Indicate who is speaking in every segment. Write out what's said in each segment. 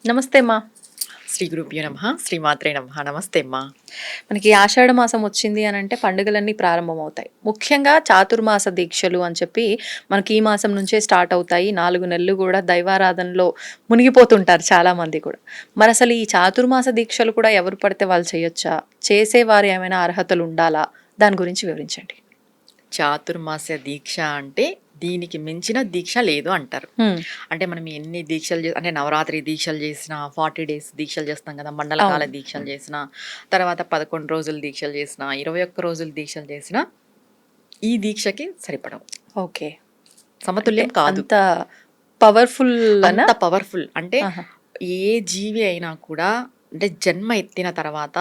Speaker 1: నమస్తే అమ్మా.
Speaker 2: శ్రీ గురుభ్యో నమః. శ్రీమాత్రే నమః. నమస్తే అమ్మా.
Speaker 1: మనకి ఆషాఢ మాసం వచ్చింది అని అంటే పండుగలన్నీ ప్రారంభమవుతాయి. ముఖ్యంగా చాతుర్మాస దీక్షలు అని చెప్పి మనకి ఈ మాసం నుంచే స్టార్ట్ అవుతాయి. 4 నెలలు కూడా దైవారాధనలో మునిగిపోతుంటారు చాలామంది కూడా. మరి అసలు ఈ చాతుర్మాస దీక్షలు కూడా ఎవరు పడితే వాళ్ళు చేయొచ్చా? చేసేవారు ఏమైనా అర్హతలు ఉండాలా? దాని గురించి వివరించండి.
Speaker 2: చాతుర్మాస్య దీక్ష అంటే దీనికి మించిన దీక్ష లేదు అంటారు. అంటే మనం ఎన్ని దీక్షలు అంటే నవరాత్రి దీక్షలు చేసిన, 40 డేస్ దీక్షలు చేస్తాం కదా, మండలకాల దీక్షలు చేసిన, తర్వాత 11 రోజులు దీక్షలు చేసిన, 21 రోజులు దీక్షలు చేసిన ఈ దీక్షకి సరిపడవు.
Speaker 1: ఓకే,
Speaker 2: సమతుల్యం కాదు.
Speaker 1: అంత పవర్ఫుల్
Speaker 2: అంత పవర్ఫుల్ అంటే ఏ జీవి అయినా కూడా అంటే జన్మ ఎత్తిన తర్వాత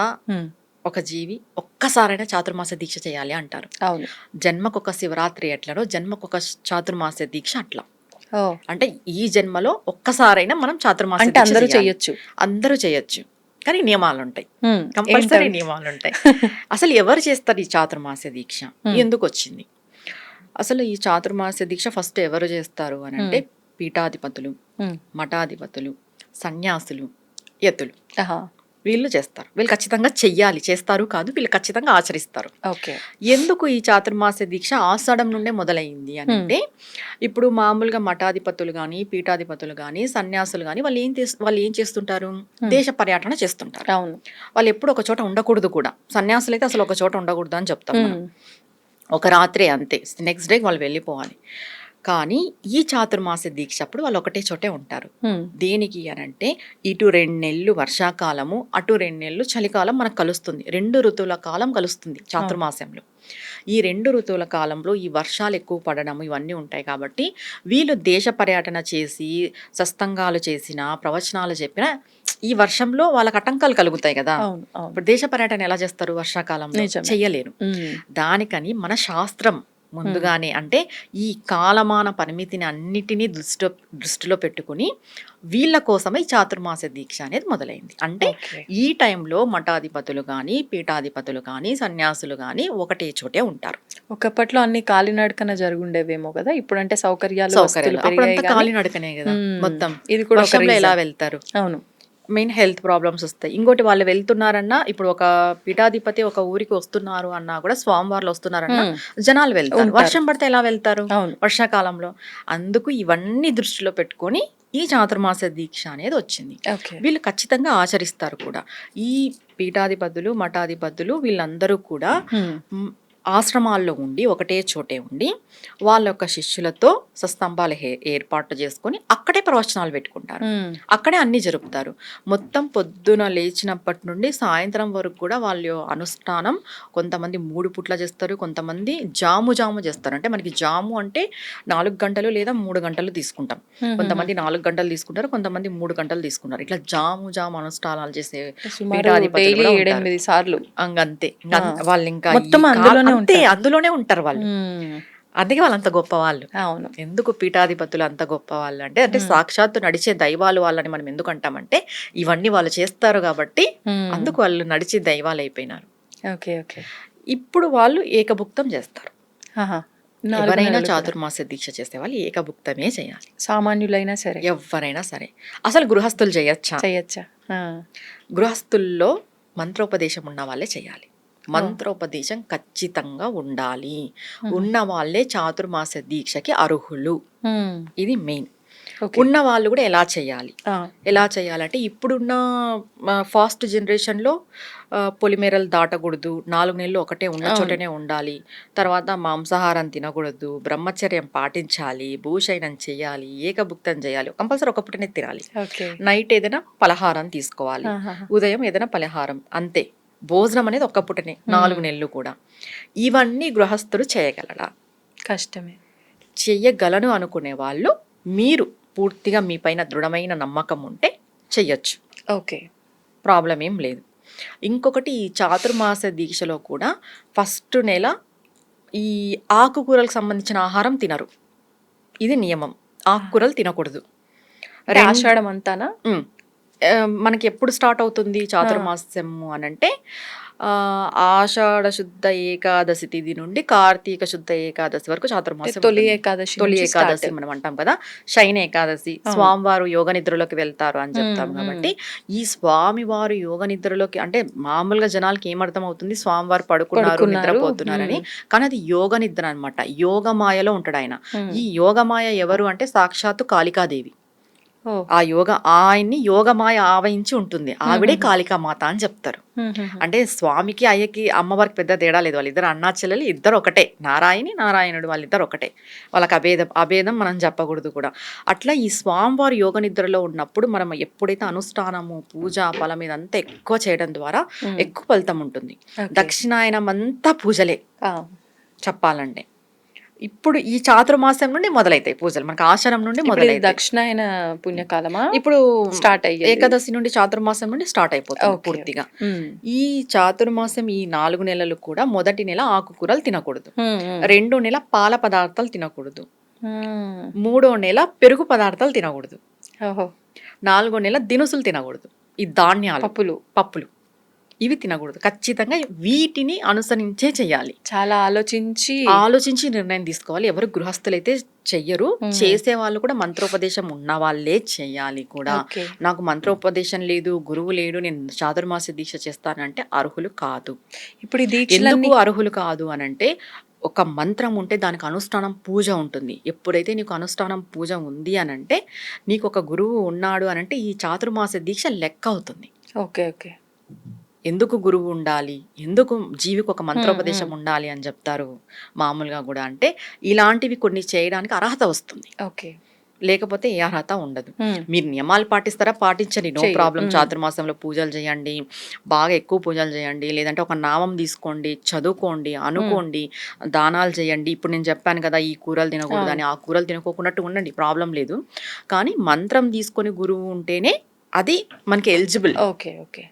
Speaker 2: ఒక జీవి ఒక్కసారైనా చాతుర్మాస దీక్ష చేయాలి అంటారు.
Speaker 1: అవును,
Speaker 2: జన్మకొక శివరాత్రి ఎట్లనో జన్మకొక చాతుర్మాస దీక్ష అట్లా. అంటే ఈ జన్మలో ఒక్కసారైనా మనం చాతుర్మాస
Speaker 1: అంటే అందరూ చేయొచ్చు.
Speaker 2: అందరూ చేయొచ్చు, కానీ నియమాలు ఉంటాయి, కంపల్సరీ నియమాలు ఉంటాయి. అసలు ఎవరు చేస్తారు ఈ చాతుర్మాస దీక్ష? ఎందుకు వచ్చింది అసలు ఈ చాతుర్మాస దీక్ష? ఫస్ట్ ఎవరు చేస్తారు అని అంటే పీఠాధిపతులు, మఠాధిపతులు, సన్యాసులు, యతులు, వీళ్ళు చేస్తారు. వీళ్ళు ఖచ్చితంగా చెయ్యాలి, చేస్తారు కాదు, వీళ్ళు ఖచ్చితంగా ఆచరిస్తారు. ఎందుకు ఈ చాతుర్మాస దీక్ష ఆషాఢం నుండే మొదలైంది అని అంటే, ఇప్పుడు మామూలుగా మఠాధిపతులు కానీ, పీఠాధిపతులు కానీ, సన్యాసులు కానీ వాళ్ళు ఏం చేస్తుంటారు? దేశ పర్యటన చేస్తుంటారు. వాళ్ళు ఎప్పుడు ఒక చోట ఉండకూడదు కూడా. సన్యాసులు అయితే అసలు ఒక చోట ఉండకూడదు అని చెప్తాం మనం. ఒక రాత్రే అంతే, నెక్స్ట్ డే వాళ్ళు వెళ్ళిపోవాలి. కానీ ఈ చాతుర్మాస దీక్ష అప్పుడు వాళ్ళు ఒకటే చోటే ఉంటారు. దేనికి అనంటే, ఇటు 2 నెలలు వర్షాకాలము, అటు 2 నెలలు చలికాలం మనకు కలుస్తుంది. 2 ఋతువుల కాలం కలుస్తుంది చాతుర్మాసంలో. ఈ 2 ఋతువుల కాలంలో ఈ వర్షాలు ఎక్కువ పడడం ఇవన్నీ ఉంటాయి కాబట్టి వీళ్ళు దేశ పర్యటన చేసి సత్సంగాలు చేసిన, ప్రవచనాలు చెప్పిన ఈ వర్షంలో వాళ్ళకి ఆటంకాలు కలుగుతాయి కదా. ఇప్పుడు దేశ పర్యటన ఎలా చేస్తారు? వర్షాకాలంలో చెయ్యలేరు. దానికని మన శాస్త్రం ముందుగానే అంటే ఈ కాలమాన పరిమితిని అన్నిటినీ దృష్టిలో పెట్టుకుని వీళ్ళ కోసమే ఈ చాతుర్మాస దీక్ష అనేది మొదలైంది. అంటే ఈ టైంలో మఠాధిపతులు కానీ, పీఠాధిపతులు కానీ, సన్యాసులు కానీ ఒకటే చోటే ఉంటారు.
Speaker 1: ఒకప్పట్లో అన్ని కాలినడకన జరుగుండేవేమో కదా, ఇప్పుడు అంటే సౌకర్యాలు
Speaker 2: కాలినడకనే కదా మొత్తం. ఇది కూడా ఎలా వెళ్తారు?
Speaker 1: అవును,
Speaker 2: మెయిన్ హెల్త్ ప్రాబ్లమ్స్ వస్తాయి. ఇంకోటి, వాళ్ళు వెళ్తున్నారన్నా, ఇప్పుడు ఒక పీఠాధిపతి ఒక ఊరికి వస్తున్నారు అన్నా కూడా, స్వామివార్లు వస్తున్నారన్నా జనాలు వెళ్తారు. వర్షం పడితే ఎలా వెళ్తారు? వర్షాకాలంలో. అందుకు ఇవన్నీ దృష్టిలో పెట్టుకొని ఈ చాతుర్మాస దీక్ష అనేది వచ్చింది. వీళ్ళు ఖచ్చితంగా ఆచరిస్తారు కూడా. ఈ పీఠాధిపతులు, మఠాధిపతులు వీళ్ళందరూ కూడా ఆశ్రమాల్లో ఉండి ఒకటే చోటే ఉండి వాళ్ళ యొక్క శిష్యులతో సస్తంభాలు ఏర్పాటు చేసుకొని అక్కడే ప్రవచనాలు పెట్టుకుంటారు. అక్కడే అన్ని జరుపుతారు. మొత్తం పొద్దున లేచినప్పటి నుండి సాయంత్రం వరకు కూడా వాళ్ళ అనుష్ఠానం. కొంతమంది 3 పూట్ల చేస్తారు, కొంతమంది జాము చేస్తారు. అంటే మనకి జాము అంటే 4 గంటలు లేదా 3 గంటలు తీసుకుంటాం. కొంతమంది 4 గంటలు తీసుకుంటారు, కొంతమంది 3 గంటలు తీసుకుంటారు. ఇట్లా జాము అనుష్ఠానాలు చేసే పీఠాధిపతులు 7-8 సార్లు అంతే. వాళ్ళు ఇంకా అందులోనే ఉంటారు వాళ్ళు. అందుకే వాళ్ళు అంత గొప్ప వాళ్ళు.
Speaker 1: అవును.
Speaker 2: ఎందుకు పీఠాధిపతులు అంత గొప్ప వాళ్ళు అంటే సాక్షాత్తు నడిచే దైవాలు వాళ్ళని మనం ఎందుకు అంటామంటే, ఇవన్నీ వాళ్ళు చేస్తారు కాబట్టి అందుకు వాళ్ళు నడిచే దైవాలు అయిపోయినారు. ఇప్పుడు వాళ్ళు ఏకభుక్తం చేస్తారు. ఎవరైనా చాతుర్మాస దీక్ష చేసే వాళ్ళు ఏకభుక్తమే చేయాలి.
Speaker 1: సామాన్యులైనా సరే,
Speaker 2: ఎవరైనా సరే. అసలు గృహస్థులు చేయొచ్చా? గృహస్థుల్లో మంత్రోపదేశం ఉన్న వాళ్ళే చేయాలి. మంత్రోపదేశం ఖచ్చితంగా ఉండాలి. ఉన్న వాళ్ళే చాతుర్మాస దీక్షకి అర్హులు. ఇది మెయిన్. ఉన్న వాళ్ళు కూడా ఎలా చేయాలంటే, ఇప్పుడున్న ఫాస్ట్ జనరేషన్లో పొలిమేరలు దాటకూడదు, 4 నెలలు ఒకటే ఉన్న చోటనే ఉండాలి, తర్వాత మాంసాహారం తినకూడదు, బ్రహ్మచర్యం పాటించాలి, భూషయనం చేయాలి, ఏకభుక్తం చేయాలి, కంపల్సరీ ఒక పూటనే తినాలి, నైట్ ఏదైనా పలహారం తీసుకోవాలి, ఉదయం ఏదైనా పలహారం, అంతే. భోజనం అనేది ఒక్క పూటనే 4 నెలలు కూడా. ఇవన్నీ గృహస్థుడు చేయగలడా?
Speaker 1: కష్టమే.
Speaker 2: చెయ్యగలను అనుకునే వాళ్ళు, మీరు పూర్తిగా మీ పైన దృఢమైన నమ్మకం ఉంటే చెయ్యొచ్చు. ప్రాబ్లం ఏం లేదు. ఇంకొకటి, ఈ చాతుర్మాస దీక్షలో కూడా ఫస్ట్ నెల ఈ ఆకుకూరలకు సంబంధించిన ఆహారం తినరు. ఇది నియమం. ఆకుకూరలు తినకూడదు.
Speaker 1: ఆషాఢం అంతానా?
Speaker 2: మనకి ఎప్పుడు స్టార్ట్ అవుతుంది చాతుర్మాసము అనంటే, ఆషాఢ శుద్ధ ఏకాదశి తిథి నుండి కార్తీక శుద్ధ ఏకాదశి వరకు చాతుర్మాసం
Speaker 1: తొలి
Speaker 2: ఉంటుంది.
Speaker 1: ఏకాదశి
Speaker 2: తొలి
Speaker 1: నుంచి
Speaker 2: ఏకాదశి
Speaker 1: స్టార్ట్.
Speaker 2: మనం అంటాం కదా, శయన ఏకాదశి, స్వామివారు యోగ నిద్రలోకి వెళ్తారు అని చెప్తాం కాబట్టి ఈ స్వామివారు యోగ నిద్రలోకి అంటే మామూలుగా జనాలకి ఏమర్థం అవుతుంది, స్వామివారు పడుకున్నారు నిద్రపోతున్నారని. కానీ అది యోగ నిద్ర అనమాట. యోగమాయలో ఉంటాడు ఆయన. ఈ యోగమాయ ఎవరు అంటే సాక్షాత్తు కాళికాదేవి. ఆ ఆయన్ని యోగమాయ ఆవహించి ఉంటుంది. ఆవిడే కాళికామాత అని చెప్తారు. అంటే స్వామికి అయ్యకి అమ్మవారికి పెద్ద తేడా లేదు. వాళ్ళిద్దరు అన్నా చెల్లెలు, ఇద్దరు ఒకటే. నారాయణుడు వాళ్ళిద్దరు ఒకటే. వాళ్ళకి అభేదం మనం చెప్పకూడదు కూడా. అట్లా ఈ స్వామివారి యోగ నిద్రలో ఉన్నప్పుడు మనం ఎప్పుడైతే అనుష్ఠానము పూజ ఫలం ఇదంతా ఎక్కువ చేయడం ద్వారా ఎక్కువ ఫలితం ఉంటుంది. దక్షిణాయనం అంతా పూజలే చెప్పాలంటే. ఇప్పుడు ఈ చాతుర్మాసం నుండి మొదలైతాయి పూజలు, మనకు ఆషాఢం నుండి మొదలైతాయి.
Speaker 1: దక్షిణాయన పుణ్యకాలమా
Speaker 2: ఇప్పుడు
Speaker 1: స్టార్ట్ అయ్యి
Speaker 2: ఏకాదశి నుండి చాతుర్మాసం నుండి స్టార్ట్ అయిపోతుంది పూర్తిగా. ఈ చాతుర్మాసం ఈ 4 నెలలు కూడా మొదటి నెల ఆకుకూరలు తినకూడదు, 2వ నెల పాల పదార్థాలు తినకూడదు, 3వ నెల పెరుగు పదార్థాలు తినకూడదు, 4వ నెల దినుసులు తినకూడదు. ఈ ధాన్యాలు పప్పులు ఇవి తినకూడదు. ఖచ్చితంగా వీటిని అనుసరించే చెయ్యాలి.
Speaker 1: చాలా ఆలోచించి
Speaker 2: నిర్ణయం తీసుకోవాలి. ఎవరు గృహస్థులైతే చెయ్యరు, చేసే వాళ్ళు కూడా మంత్రోపదేశం ఉన్న వాళ్ళే చెయ్యాలి కూడా. నాకు మంత్రోపదేశం లేదు, గురువు లేడు, నేను చాతుర్మాస దీక్ష చేస్తానంటే అర్హులు కాదు.
Speaker 1: ఇప్పుడు
Speaker 2: ఎందుకు అర్హులు కాదు అనంటే, ఒక మంత్రం ఉంటే దానికి అనుష్ఠానం పూజ ఉంటుంది. ఎప్పుడైతే నీకు అనుష్ఠానం పూజ ఉంది అనంటే, నీకు ఒక గురువు ఉన్నాడు అనంటే ఈ చాతుర్మాస దీక్ష లెక్క అవుతుంది.
Speaker 1: ఓకే.
Speaker 2: ఎందుకు గురువు ఉండాలి, ఎందుకు జీవికి ఒక మంత్రోపదేశం ఉండాలి అని చెప్తారు మామూలుగా కూడా అంటే, ఇలాంటివి కొన్ని చేయడానికి అర్హత వస్తుంది. లేకపోతే ఏ అర్హత ఉండదు. మీరు నియమాలు పాటిస్తారా, పాటించండి, నో ప్రాబ్లం. చాతుర్మాసంలో పూజలు చేయండి, బాగా ఎక్కువ పూజలు చేయండి, లేదంటే ఒక నామం తీసుకోండి, చదువుకోండి, అనుకోండి, దానాలు చేయండి. ఇప్పుడు నేను చెప్పాను కదా ఈ కూరలు తినకూడదు అని, ఆ కూరలు తినకోకున్నట్టు ఉండండి, ప్రాబ్లం లేదు. కానీ మంత్రం తీసుకొని గురువు ఉంటేనే అది మనకి ఎలిజిబుల్.
Speaker 1: ఓకే.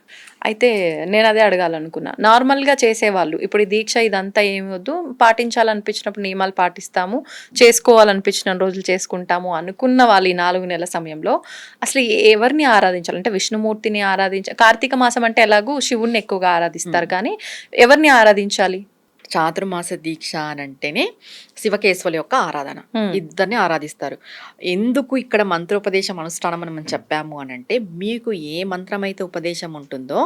Speaker 1: అయితే నేను అదే అడగాలనుకున్నా. నార్మల్గా చేసేవాళ్ళు ఇప్పుడు ఈ దీక్ష ఇదంతా ఏమి వద్దు, పాటించాలనిపించినప్పుడు నియమాలు పాటిస్తాము, చేసుకోవాలనిపించిన రోజులు చేసుకుంటాము అనుకున్న వాళ్ళు ఈ 4 నెలల సమయంలో అసలు ఎవరిని ఆరాధించాలి? అంటే విష్ణుమూర్తిని కార్తీక మాసం అంటే ఎలాగూ శివుణ్ణి ఎక్కువగా ఆరాధిస్తారు, కానీ ఎవరిని ఆరాధించాలి?
Speaker 2: చాతుర్మాస దీక్ష అని అంటేనే శివకేశవుల యొక్క ఆరాధన, ఇద్దరిని ఆరాధిస్తారు. ఎందుకు ఇక్కడ మంత్రోపదేశం అనుష్ఠానం అని మనం చెప్పాము అని అంటే, మీకు ఏ మంత్రం అయితే ఉపదేశం ఉంటుందో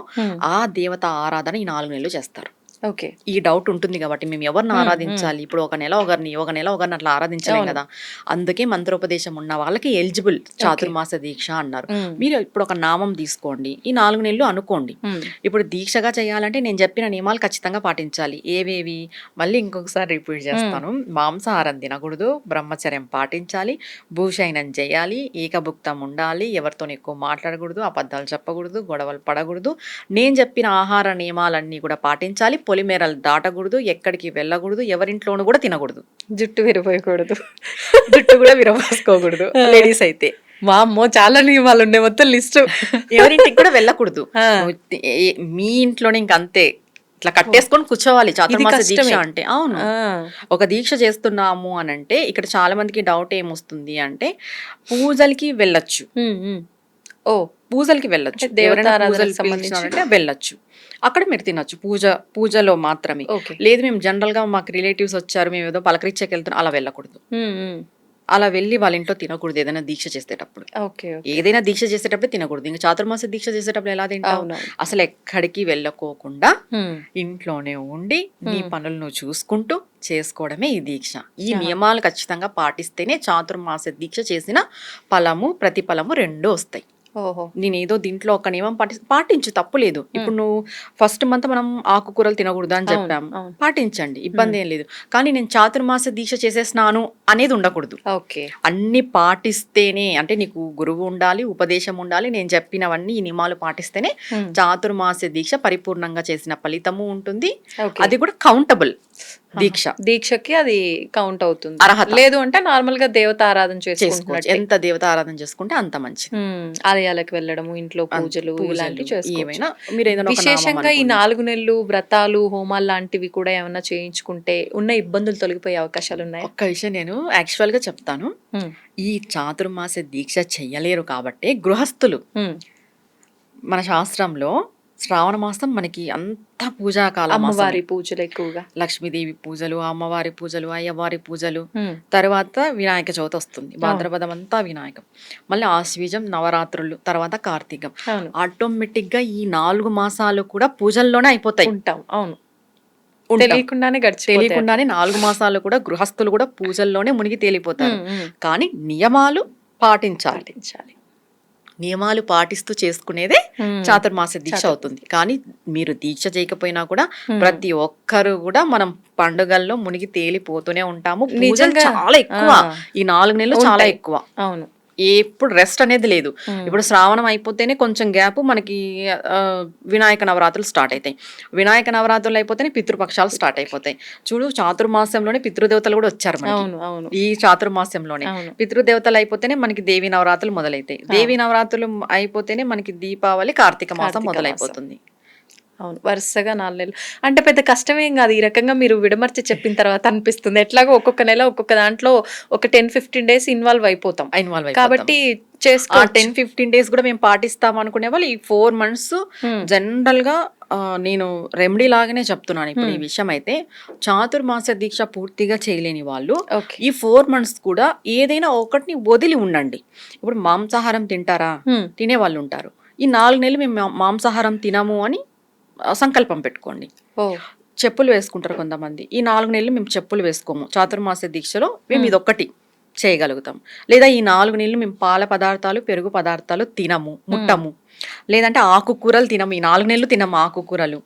Speaker 2: ఆ దేవత ఆరాధన ఈ 4 నెలలు చేస్తారు. ఈ డౌట్ ఉంటుంది కాబట్టి మేము ఎవరిని ఆరాధించాలి, ఇప్పుడు ఒక నెల ఒకరిని అట్లా ఆరాధించలేం కదా. అందుకే మంత్రోపదేశం ఉన్న వాళ్ళకి ఎలిజిబుల్ చాతుర్మాస దీక్ష అన్నారు. మీరు ఇప్పుడు ఒక నామం తీసుకోండి, ఈ 4 నెలలు అనుకోండి. ఇప్పుడు దీక్షగా చేయాలంటే నేను చెప్పిన నియమాలు ఖచ్చితంగా పాటించాలి. ఏవేవి మళ్ళీ ఇంకొకసారి రిపీట్ చేస్తాను. మాంసాహారం తినకూడదు, బ్రహ్మచర్యం పాటించాలి, భూషయనం చేయాలి, ఏకభుక్తం ఉండాలి, ఎవరితో ఎక్కువ మాట్లాడకూడదు, అబద్ధాలు చెప్పకూడదు, గొడవలు పడకూడదు. నేను చెప్పిన ఆహార నియమాలన్నీ కూడా పాటించాలి. పొలిమేరలు దాటకూడదు, ఎక్కడికి వెళ్ళకూడదు, ఎవరింట్లోనూ కూడా తినకూడదు,
Speaker 1: జుట్టు విరపోయకూడదు,
Speaker 2: జుట్టు కూడా విరపోసుకోకూడదు లేడీస్ అయితే.
Speaker 1: మా అమ్మో చాలా నియమాలు ఉండే, మొత్తం లిస్టు.
Speaker 2: ఎవరింటికి కూడా వెళ్ళకూడదు, మీ ఇంట్లోనే ఇంకంతే. ఇట్లా కట్టేసుకొని కూర్చోవాలి చాతుర్మాస దీక్ష అంటే. అవును, ఒక దీక్ష చేస్తున్నాము అని అంటే ఇక్కడ చాలా మందికి డౌట్ ఏమొస్తుంది అంటే, పూజలకి వెళ్ళొచ్చు, పూజలకి వెళ్ళొచ్చు, దేవతారాధనకి వెళ్ళొచ్చు, అక్కడ మీరు తినొచ్చు, పూజలో మాత్రమే. లేదు మేము జనరల్ గా మాకు రిలేటివ్స్ వచ్చారు, మేము ఏదో పలకరించకి వెళ్తున్నాం, అలా వెళ్ళకూడదు. అలా వెళ్ళి వాళ్ళ ఇంట్లో తినకూడదు. ఏదైనా దీక్ష చేసేటప్పుడు, ఏదైనా దీక్ష చేసేటప్పుడు తినకూడదు. ఇంకా చాతుర్మాస దీక్ష చేసేటప్పుడు ఎలా తింటావు? అసలు ఎక్కడికి వెళ్ళకోకుండా ఇంట్లోనే ఉండి నీ పనులు నువ్వు చూసుకుంటూ చేసుకోవడమే ఈ దీక్ష. ఈ నియమాలు ఖచ్చితంగా పాటిస్తేనే చాతుర్మాస దీక్ష చేసిన ఫలము ప్రతిఫలము 2 వస్తాయి. నేను ఏదో దీంట్లో ఒక నియమం పాటించు, తప్పు లేదు. ఇప్పుడు నువ్వు ఫస్ట్ మంత్ మనం ఆకుకూరలు తినకూడదు అని చెప్పాము, పాటించండి, ఇబ్బంది ఏం లేదు. కానీ నేను చాతుర్మాస దీక్ష చేసేసినాను అనేది ఉండకూడదు. అన్ని పాటిస్తేనే, అంటే నీకు గురువు ఉండాలి, ఉపదేశం ఉండాలి, నేను చెప్పినవన్నీ ఈ నియమాలు పాటిస్తేనే చాతుర్మాస దీక్ష పరిపూర్ణంగా చేసిన ఫలితము ఉంటుంది. అది కూడా కౌంటబుల్
Speaker 1: దీక్షకి అది కౌంట్ అవుతుంది. అర్హత లేదు అంటే నార్మల్ గా దేవత ఆరాధన చేసుకోవచ్చు.
Speaker 2: ఎంత దేవత ఆరాధన చేసుకుంటే అంత మంచిది.
Speaker 1: ఆలయాలకు వెళ్ళడము, ఇంట్లో పూజలు ఇలాంటివి చేసుకోవచ్చు. విశేషంగా ఈ 4 నెలలు వ్రతాలు, హోమాలు లాంటివి కూడా ఏమైనా చేయించుకుంటే ఉన్న ఇబ్బందులు తొలగిపోయే అవకాశాలు ఉన్నాయి.
Speaker 2: ఒక్క విషయం నేను యాక్చువల్ గా చెప్తాను. ఈ చాతుర్మాస దీక్ష చెయ్యలేరు కాబట్టి గృహస్థులు, మన శాస్త్రంలో శ్రావణ మాసం మనకి అంత పూజాకాలం
Speaker 1: అమ్మవారి పూజలు ఎక్కువగా.
Speaker 2: లక్ష్మీదేవి పూజలు, అమ్మవారి పూజలు, అయ్యవారి పూజలు,
Speaker 1: హ్మ్.
Speaker 2: తర్వాత వినాయక చవితి వస్తుంది. భాద్రపదం అంతా వినాయకం, మళ్ళీ ఆశ్వీజం, నవరాత్రులు, తర్వాత కార్తీకం.
Speaker 1: అవును.
Speaker 2: ఆటోమేటిక్ గా ఈ 4 మాసాలు కూడా పూజల్లోనే అయిపోతాయి.
Speaker 1: ఉంటాం. అవును.
Speaker 2: ఉంటాం.
Speaker 1: తెలియకుండానే
Speaker 2: తెలియకుండానే 4 మాసాలు కూడా గృహస్థులు కూడా పూజల్లోనే మునిగి తేలిపోతారు. కానీ నియమాలు పాటించాలి.
Speaker 1: పాటించాలి.
Speaker 2: నియమాలు పాటిస్తూ చేసుకునేదే చాతుర్మాస దీక్ష అవుతుంది. కానీ మీరు దీక్ష చేయకపోయినా కూడా ప్రతి ఒక్కరు కూడా మనం పండుగల్లో మునిగి తేలిపోతూనే ఉంటాము. పూజలు
Speaker 1: నిజంగా
Speaker 2: చాలా ఎక్కువ, ఈ 4 నెలలు చాలా ఎక్కువ.
Speaker 1: అవును.
Speaker 2: ఎప్పుడు రెస్ట్ అనేది లేదు. ఇప్పుడు శ్రావణం అయిపోతేనే కొంచెం గ్యాప్ మనకి వినాయక నవరాత్రులు స్టార్ట్ అవుతాయి. వినాయక నవరాత్రులు అయిపోతేనే పితృపక్షాలు స్టార్ట్ అయిపోతాయి. చూడు, చాతుర్మాసంలోనే పితృదేవతలు కూడా వచ్చారు మనకి.
Speaker 1: అవును. అవును.
Speaker 2: ఈ చాతుర్మాసంలోనే
Speaker 1: అవును.
Speaker 2: పితృదేవతలు అయిపోతేనే మనకి దేవి నవరాత్రులు మొదలైతాయి. దేవి నవరాత్రులు అయిపోతేనే మనకి దీపావళి, కార్తీక మాసం
Speaker 1: కార్తీక
Speaker 2: మొదలైపోతుంది.
Speaker 1: అవును. వరుసగా 4 నెలలు. అంటే పెద్ద కష్టమేం గాదు. ఈ రకంగా మీరు విడమర్చి చెప్పిన తర్వాత అనిపిస్తుంది. ఎట్లాగో ఒక్కొక్క నెల ఒక్కొక్క దాంట్లో ఒక 10-15 డేస్ ఇన్వాల్వ్ అయిపోతాం. కాబట్టి
Speaker 2: ఆ
Speaker 1: చేసుకో
Speaker 2: 10-15 డేస్ కూడా మేము పాటిస్తాం అనుకునే వాళ్ళు ఈ 4 మంత్స్ జనరల్ గా నేను రెమెడీ లాగానే చెప్తున్నాను. ఇప్పుడు ఈ విషయం అయితే చాతుర్మాస దీక్ష పూర్తిగా చేయలేని వాళ్ళు
Speaker 1: ఓకే.
Speaker 2: ఈ 4 మంత్స్ కూడా ఏదైనా ఒకటిని వదిలి ఉండండి. ఇప్పుడు మాంసాహారం తింటారా, తినే వాళ్ళు ఉంటారు. ఈ 4 నెలలు మేము మాంసాహారం తినము అని సంకల్పం పెట్టుకోండి.
Speaker 1: ఓ
Speaker 2: చెప్పులు వేసుకుంటారు కొంతమంది. ఈ 4 నెలలు మేము చెప్పులు వేసుకోము. చాతుర్మాస దీక్షలో మేము ఇదొక్కటి చేయగలుగుతాం. లేదా ఈ 4 నెలలు మేము పాల పదార్థాలు, పెరుగు పదార్థాలు తినము, ముట్టము. లేదంటే ఆకుకూరలు తినము. ఈ 4 నెలలు తినము ఆకుకూరలు.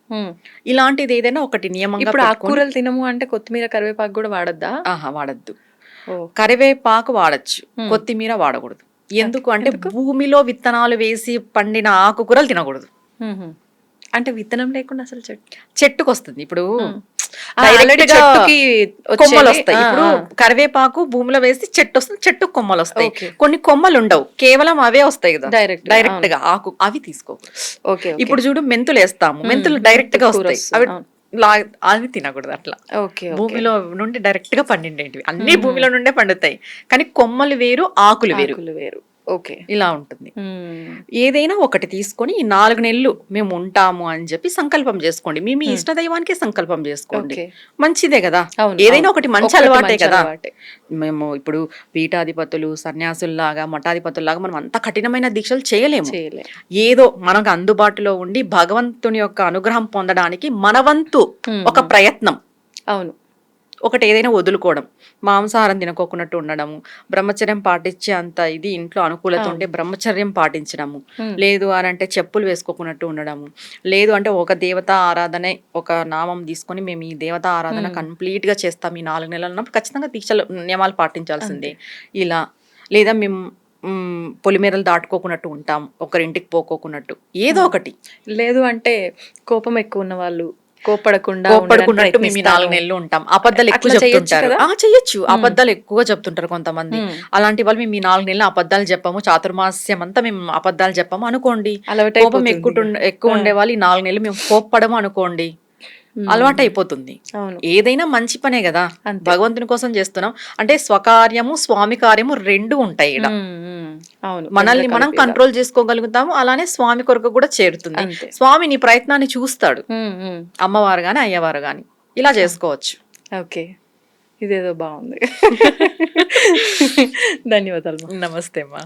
Speaker 2: ఇలాంటిది ఏదైనా ఒకటి నియమంగా
Speaker 1: ఇప్పుడు
Speaker 2: పెట్టుకొని-
Speaker 1: ఆకుకూరలు తినము అంటే కొత్తిమీర, కరివేపాకు కూడా వాడొద్దా?
Speaker 2: వాడద్దు.
Speaker 1: ఓ
Speaker 2: కరివేపాకు వాడచ్చు, కొత్తిమీర వాడకూడదు. ఎందుకు అంటే భూమిలో విత్తనాలు వేసి పండిన ఆకుకూరలు తినకూడదు.
Speaker 1: అంటే విత్తనం లేకుండా అసలు
Speaker 2: చెట్టుకు వస్తుంది. ఇప్పుడు
Speaker 1: ఆల్రెడీ చెట్టుకి
Speaker 2: కొమ్మలు వస్తాయి. ఇప్పుడు కరివేపాకు భూమిలో వేసి చెట్టు వస్తుంది, చెట్టు కొమ్మలు వస్తాయి. కొన్ని కొమ్మలు ఉండవు, కేవలం అవే వస్తాయి కదా డైరెక్ట్ గా ఆకు. అవి తీసుకో.
Speaker 1: ఓకే.
Speaker 2: ఇప్పుడు చూడు, మెంతులు వేస్తాము, మెంతులు డైరెక్ట్ గా వస్తాయి, అవి తినకూడదు. అట్లా భూమిలో నుండి డైరెక్ట్ గా పండిండేటివి అన్ని భూమిలో నుండే పండుతాయి. కానీ కొమ్మలు వేరు, ఆకులు వేరు.
Speaker 1: ఓకే.
Speaker 2: ఇలా ఉంటుంది. ఏదైనా ఒకటి తీసుకొని ఈ 4 నెలలు మేము ఉంటాము అని చెప్పి సంకల్పం చేసుకోండి. మీ ఇష్ట దైవానికి సంకల్పం చేసుకోండి. మంచిదే కదా, ఏదైనా ఒకటి మంచి అలవాటే కదా. మేము ఇప్పుడు పీఠాధిపతులు, సన్యాసుల్లాగా, మఠాధిపతుల్లాగా మనం అంత కఠినమైన దీక్షలు చేయలేము. ఏదో మనకు అందుబాటులో ఉండి భగవంతుని యొక్క అనుగ్రహం పొందడానికి మన వంతు ఒక ప్రయత్నం.
Speaker 1: అవును.
Speaker 2: ఒకటి ఏదైనా వదులుకోవడం, మాంసాహారం తినకోకున్నట్టు ఉండడము, బ్రహ్మచర్యం పాటించే అంత ఇది ఇంట్లో అనుకూలత ఉంటే బ్రహ్మచర్యం పాటించడము, లేదు అని అంటే చెప్పులు వేసుకోకున్నట్టు ఉండడము, లేదు అంటే ఒక దేవతా ఆరాధన, ఒక నామం తీసుకొని మేము ఈ దేవతా ఆరాధన కంప్లీట్ గా చేస్తాం ఈ 4 నెలలు అన్నప్పుడు ఖచ్చితంగా దీక్షలు నియమాలు పాటించాల్సిందే. ఇలా లేదా మేము పొలిమేరలు దాటుకోకున్నట్టు ఉంటాం, ఒకరింటికి పోకోకున్నట్టు, ఏదో ఒకటి.
Speaker 1: లేదు అంటే కోపం ఎక్కువ ఉన్న వాళ్ళు కోపడకుండా
Speaker 2: మేము 4 నెలలు ఉంటాం. అబద్ధాలు ఎక్కువ చెప్తుంటారు, చెయ్యొచ్చు. అబద్ధాలు ఎక్కువగా చెప్తుంటారు కొంతమంది. అలాంటి వాళ్ళు మేము ఈ 4 నెలలు అబద్ధాలు చెప్పాము, చాతుర్మాస్యం అంతా మేము అబద్ధాలు చెప్పాము అనుకోండి. కోపం ఎక్కువ ఉండే వాళ్ళు ఈ 4 నెలలు మేము కోప్పడము అనుకోండి, అలవాటు అయిపోతుంది. ఏదైనా మంచి పనే కదా, భగవంతుని కోసం చేస్తున్నాం అంటే స్వకార్యము, స్వామి కార్యము 2 ఉంటాయి. మనల్ని మనం కంట్రోల్ చేసుకోగలుగుతాము, అలానే స్వామి కొరకు కూడా చేరుతుంది. స్వామి నీ ప్రయత్నాన్ని చూస్తాడు, అమ్మవారు గాని అయ్యవారు గాని. ఇలా చేసుకోవచ్చు.
Speaker 1: ఓకే, ఇదేదో బాగుంది. ధన్యవాదాలు.
Speaker 2: నమస్తే అమ్మా.